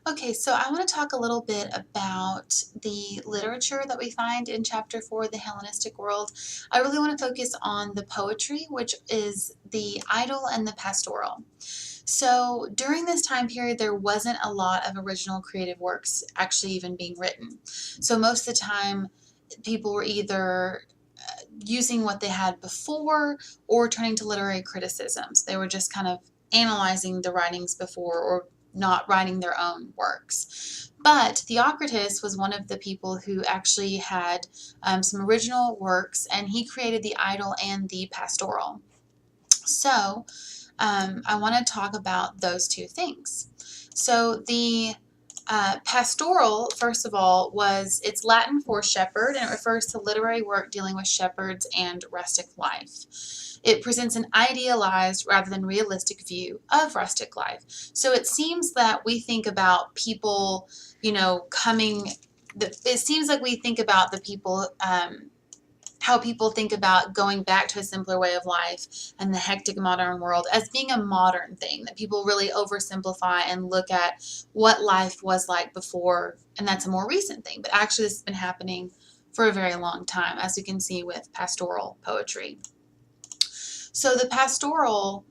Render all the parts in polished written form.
Okay, so I want to talk a little bit about the literature that we find in chapter 4, the Hellenistic world. I really want to focus on the poetry, which is the idyll and the pastoral. So during this time period, there wasn't a lot of original creative works actually even being written. So most of the time, people were either using what they had before or turning to literary criticisms. They were just kind of analyzing the writings before or not writing their own works. But Theocritus was one of the people who actually had some original works, and he created the idyll and the pastoral. So I want to talk about those two things. So the pastoral, first of all, it's Latin for shepherd, and it refers to literary work dealing with shepherds and rustic life. It presents an idealized rather than realistic view of rustic life. So it seems that we think about people, it seems like we think about the people, how people think about going back to a simpler way of life and the hectic modern world as being a modern thing, that people really oversimplify and look at what life was like before, and that's a more recent thing. But actually, this has been happening for a very long time, as we can see with pastoral poetry. So the pastoral,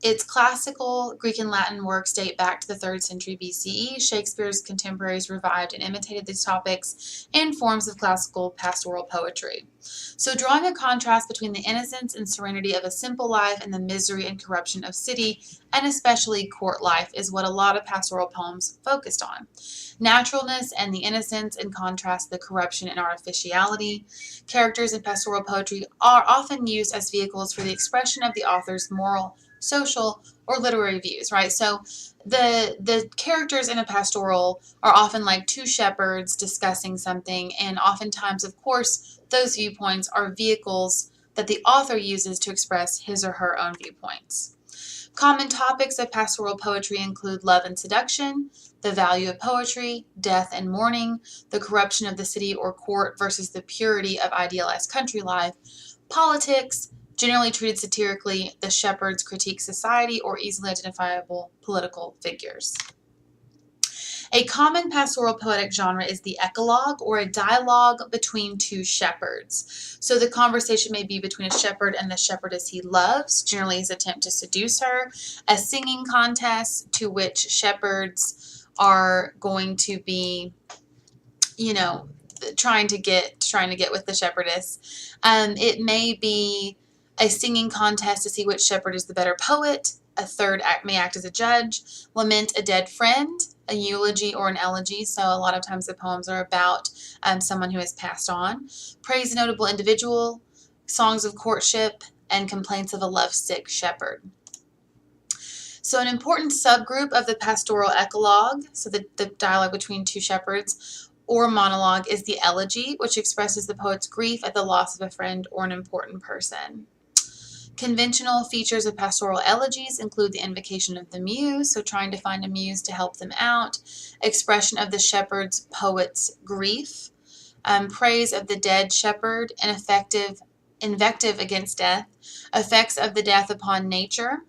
its classical Greek and Latin works date back to the 3rd century BCE. Shakespeare's contemporaries revived and imitated these topics in forms of classical pastoral poetry. So drawing a contrast between the innocence and serenity of a simple life and the misery and corruption of city, and especially court life, is what a lot of pastoral poems focused on. Naturalness and the innocence in contrast to the corruption and artificiality. Characters in pastoral poetry are often used as vehicles for the expression of the author's moral, social, or literary views, right? So the characters in a pastoral are often like two shepherds discussing something, and oftentimes, of course, those viewpoints are vehicles that the author uses to express his or her own viewpoints. Common topics of pastoral poetry include love and seduction, the value of poetry, death and mourning, the corruption of the city or court versus the purity of idealized country life, politics, generally treated satirically, the shepherds critique society or easily identifiable political figures. A common pastoral poetic genre is the eclogue, or a dialogue between two shepherds. So the conversation may be between a shepherd and the shepherdess he loves, generally his attempt to seduce her, a singing contest to which shepherds are going to be, trying to get with the shepherdess. It may be a singing contest to see which shepherd is the better poet. A third act may act as a judge. Lament a dead friend, a eulogy or an elegy. So a lot of times the poems are about someone who has passed on. Praise a notable individual, songs of courtship, and complaints of a lovesick shepherd. So an important subgroup of the pastoral eclogue, so the dialogue between two shepherds, or monologue, is the elegy, which expresses the poet's grief at the loss of a friend or an important person. Conventional features of pastoral elegies include the invocation of the muse, so trying to find a muse to help them out, expression of the shepherd's poet's grief, praise of the dead shepherd, an invective against death, effects of the death upon nature,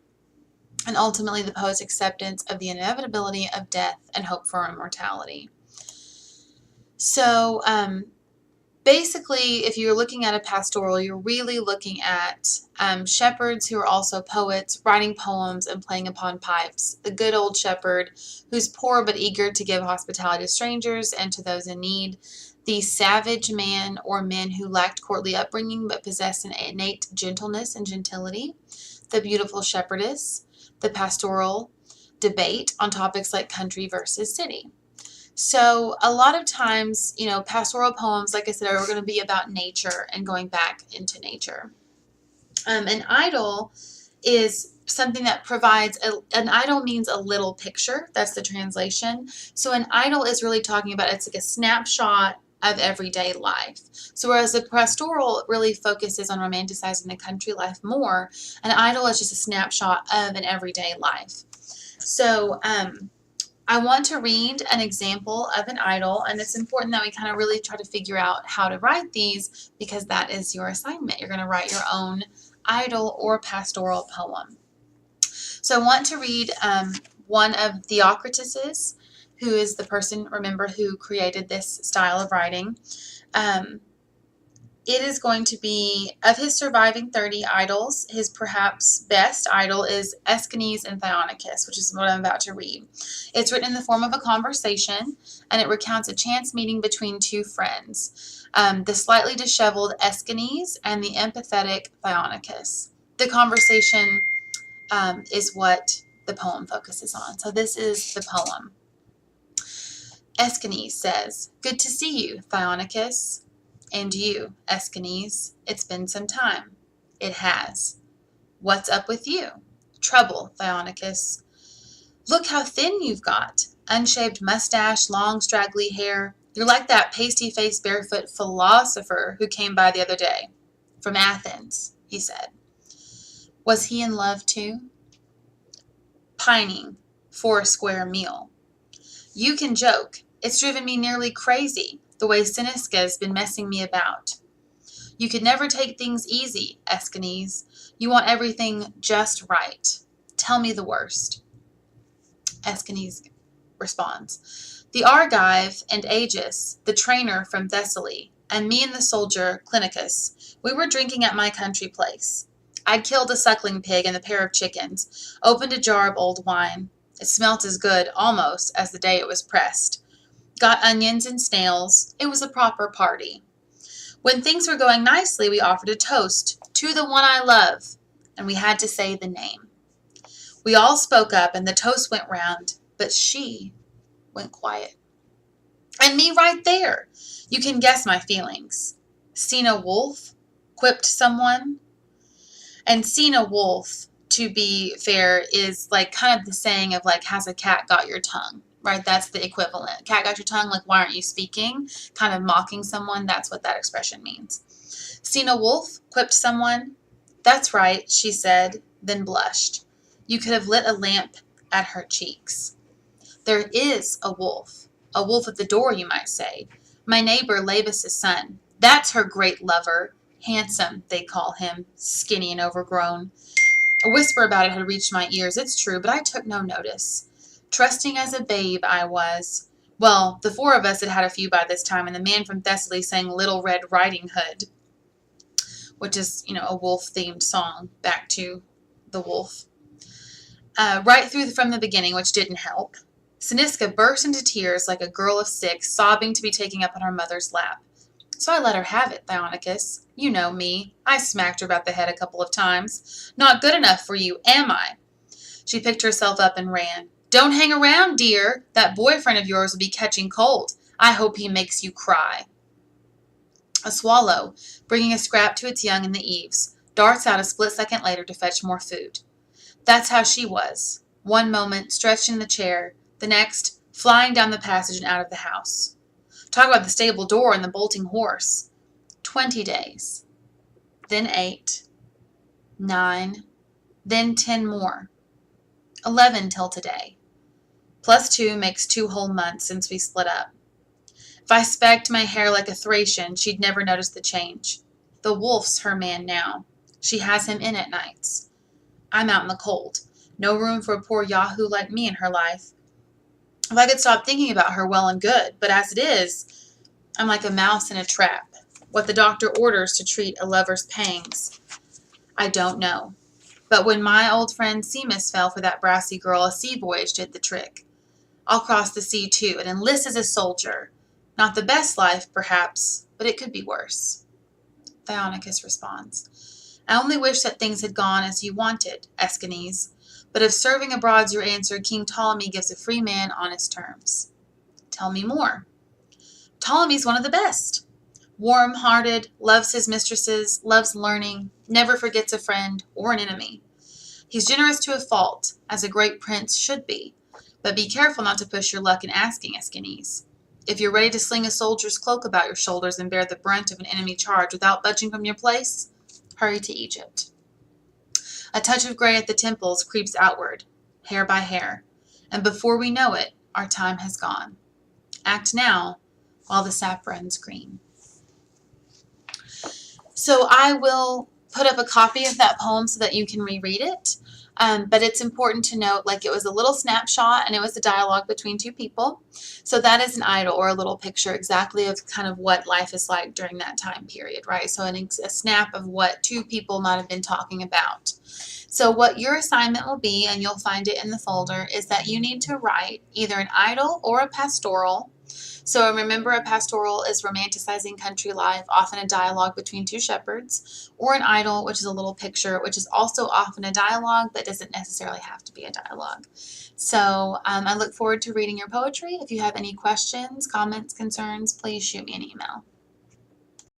and ultimately the poet's acceptance of the inevitability of death and hope for immortality. So basically, if you're looking at a pastoral, you're really looking at shepherds who are also poets, writing poems and playing upon pipes. The good old shepherd who's poor but eager to give hospitality to strangers and to those in need. The savage man or men who lacked courtly upbringing but possessed an innate gentleness and gentility. The beautiful shepherdess. The pastoral debate on topics like country versus city. So a lot of times, pastoral poems, like I said, are going to be about nature and going back into nature. An idyll is something that provides, an idyll means a little picture. That's the translation. So an idyll is really talking about, it's like a snapshot of everyday life. So whereas the pastoral really focuses on romanticizing the country life more, an idyll is just a snapshot of an everyday life. So I want to read an example of an idyll, and it's important that we kind of really try to figure out how to write these, because that is your assignment. You're going to write your own idyll or pastoral poem. So I want to read one of Theocritus's, who is the person, remember, who created this style of writing. It is going to be, of his surviving 30 idols, his perhaps best idol is Aeschines and Theonicus, which is what I'm about to read. It's written in the form of a conversation, and it recounts a chance meeting between two friends, the slightly disheveled Aeschines and the empathetic Theonicus. The conversation is what the poem focuses on. So this is the poem. Aeschines says, "Good to see you, Theonicus." "And you, Aeschines. It's been some time." "It has." "What's up with you?" "Trouble, Theonicus." "Look how thin you've got. Unshaved mustache, long straggly hair. You're like that pasty-faced barefoot philosopher who came by the other day." "From Athens," he said. "Was he in love too?" "Pining for a square meal." "You can joke. It's driven me nearly crazy, the way Siniska's been messing me about." "You could never take things easy, Aeschines. You want everything just right. Tell me the worst." Aeschines responds, "The Argive and Agis, the trainer from Thessaly, and me and the soldier Clinicus, we were drinking at my country place. I'd killed a suckling pig and a pair of chickens, opened a jar of old wine. It smelt as good, almost, as the day it was pressed. Got onions and snails. It was a proper party. When things were going nicely, we offered a toast, 'To the one I love,' and we had to say the name. We all spoke up, and the toast went round, but she went quiet. And me right there. You can guess my feelings. 'Seen a wolf?' quipped someone. And 'seen a wolf,' to be fair, is like kind of the saying of like, 'Has a cat got your tongue?' Right? That's the equivalent. 'Cat got your tongue?' Like, 'Why aren't you speaking?' Kind of mocking someone. That's what that expression means. 'Seen a wolf?' quipped someone. 'That's right,' she said, then blushed. You could have lit a lamp at her cheeks. 'There is a wolf at the door, you might say. My neighbor Labus's son. That's her great lover. Handsome, they call him, skinny and overgrown.' A whisper about it had reached my ears, it's true, but I took no notice. Trusting as a babe I was. Well, the four of us had had a few by this time, and the man from Thessaly sang Little Red Riding Hood, which is, a wolf-themed song, back to the wolf. Right through from the beginning, which didn't help. Siniska burst into tears like a girl of 6, sobbing to be taken up on her mother's lap. So I let her have it, Theonicus. You know me. I smacked her about the head a couple of times. 'Not good enough for you, am I?' She picked herself up and ran. 'Don't hang around, dear. That boyfriend of yours will be catching cold. I hope he makes you cry.' A swallow, bringing a scrap to its young in the eaves, darts out a split second later to fetch more food. That's how she was. One moment, stretched in the chair. The next, flying down the passage and out of the house. Talk about the stable door and the bolting horse. 20 days. Then 8. 9. Then 10 more. 11 till today. Plus 2 makes 2 whole months since we split up. If I specked my hair like a Thracian, she'd never notice the change. The wolf's her man now. She has him in at nights. I'm out in the cold. No room for a poor yahoo like me in her life. If I could stop thinking about her, well and good. But as it is, I'm like a mouse in a trap. What the doctor orders to treat a lover's pangs, I don't know. But when my old friend Seamus fell for that brassy girl, a sea voyage did the trick. I'll cross the sea too and enlist as a soldier. Not the best life, perhaps, but it could be worse. Theonicus responds, I only wish that things had gone as you wanted, Aeschines. But if serving abroad's your answer, King Ptolemy gives a free man honest terms. Tell me more. Ptolemy's one of the best. Warm-hearted, loves his mistresses, loves learning, never forgets a friend or an enemy. He's generous to a fault, as a great prince should be. But be careful not to push your luck in asking, Aeschines. If you're ready to sling a soldier's cloak about your shoulders and bear the brunt of an enemy charge without budging from your place, hurry to Egypt. A touch of gray at the temples creeps outward, hair by hair, and before we know it, our time has gone. Act now, while the sap runs green. So I will put up a copy of that poem so that you can reread it. But it's important to note, like, it was a little snapshot and it was a dialogue between two people. So that is an idyll, or a little picture exactly of kind of what life is like during that time period, right? So a snap of what two people might have been talking about. So what your assignment will be, and you'll find it in the folder, is that you need to write either an idyll or a pastoral. So remember, a pastoral is romanticizing country life, often a dialogue between two shepherds, or an idyll, which is a little picture, which is also often a dialogue, but doesn't necessarily have to be a dialogue. So I look forward to reading your poetry. If you have any questions, comments, concerns, please shoot me an email.